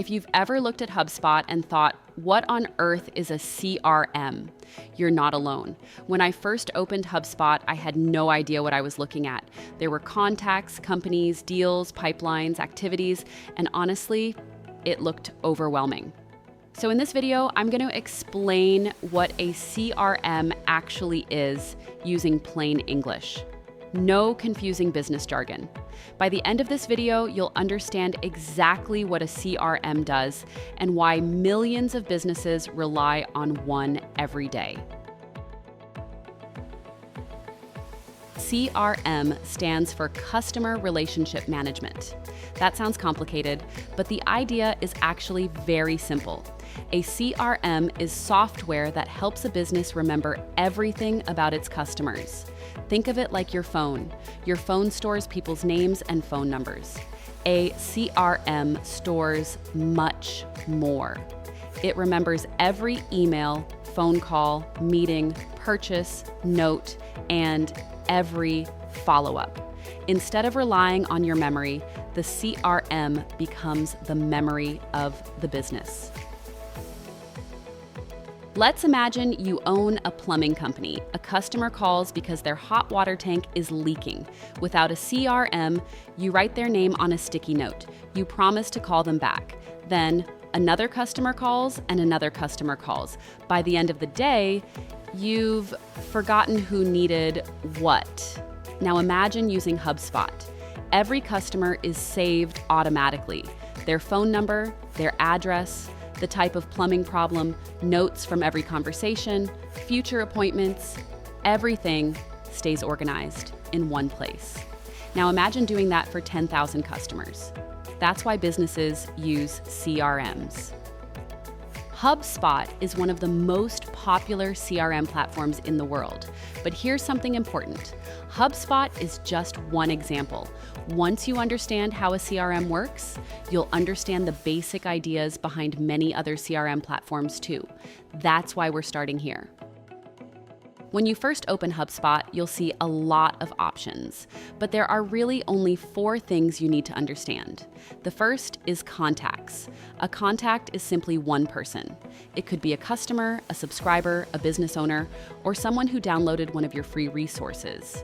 If you've ever looked at HubSpot and thought, what on earth is a CRM? You're not alone. When I first opened HubSpot, I had no idea what I was looking at. There were contacts, companies, deals, pipelines, activities, and honestly, it looked overwhelming. So in this video, I'm going to explain what a CRM actually is using plain English. No confusing business jargon. By the end of this video, you'll understand exactly what a CRM does and why millions of businesses rely on one every day. CRM stands for Customer Relationship Management. That sounds complicated, but the idea is actually very simple. A CRM is software that helps a business remember everything about its customers. Think of it like your phone. Your phone stores people's names and phone numbers. A CRM stores much more. It remembers every email, phone call, meeting, purchase, note, and every follow-up. Instead of relying on your memory, the CRM becomes the memory of the business. Let's imagine you own a plumbing company. A customer calls because their hot water tank is leaking. Without a CRM, you write their name on a sticky note. You promise to call them back. Then another customer calls and another customer calls. By the end of the day, you've forgotten who needed what. Now imagine using HubSpot. Every customer is saved automatically. Their phone number, their address, the type of plumbing problem, notes from every conversation, future appointments, everything stays organized in one place. Now imagine doing that for 10,000 customers. That's why businesses use CRMs. HubSpot is one of the most popular CRM platforms in the world. But here's something important. HubSpot is just one example. Once you understand how a CRM works, you'll understand the basic ideas behind many other CRM platforms too. That's why we're starting here. When you first open HubSpot, you'll see a lot of options, but there are really only 4 things you need to understand. The first is contacts. A contact is simply one person. It could be a customer, a subscriber, a business owner, or someone who downloaded one of your free resources.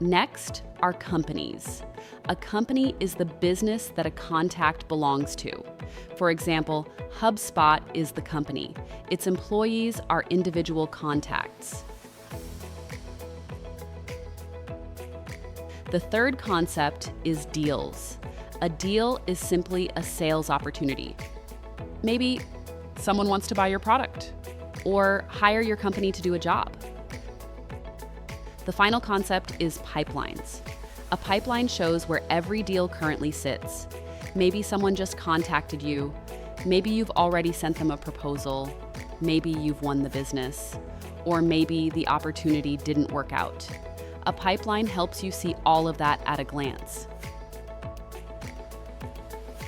Next are companies. A company is the business that a contact belongs to. For example, HubSpot is the company. Its employees are individual contacts. The third concept is deals. A deal is simply a sales opportunity. Maybe someone wants to buy your product or hire your company to do a job. The final concept is pipelines. A pipeline shows where every deal currently sits. Maybe someone just contacted you. Maybe you've already sent them a proposal. Maybe you've won the business. Or maybe the opportunity didn't work out. A pipeline helps you see all of that at a glance.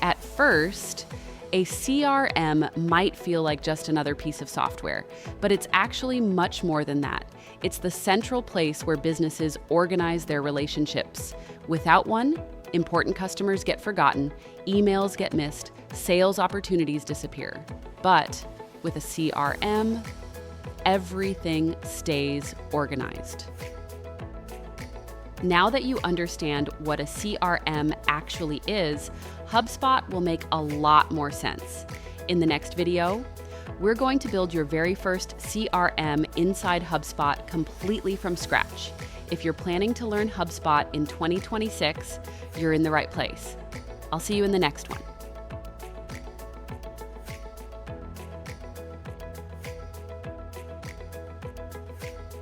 At first, a CRM might feel like just another piece of software, but it's actually much more than that. It's the central place where businesses organize their relationships. Without one, important customers get forgotten, emails get missed, sales opportunities disappear. But with a CRM, everything stays organized. Now that you understand what a CRM actually is, HubSpot will make a lot more sense. In the next video, we're going to build your very first CRM inside HubSpot completely from scratch. If you're planning to learn HubSpot in 2026, you're in the right place. I'll see you in the next one.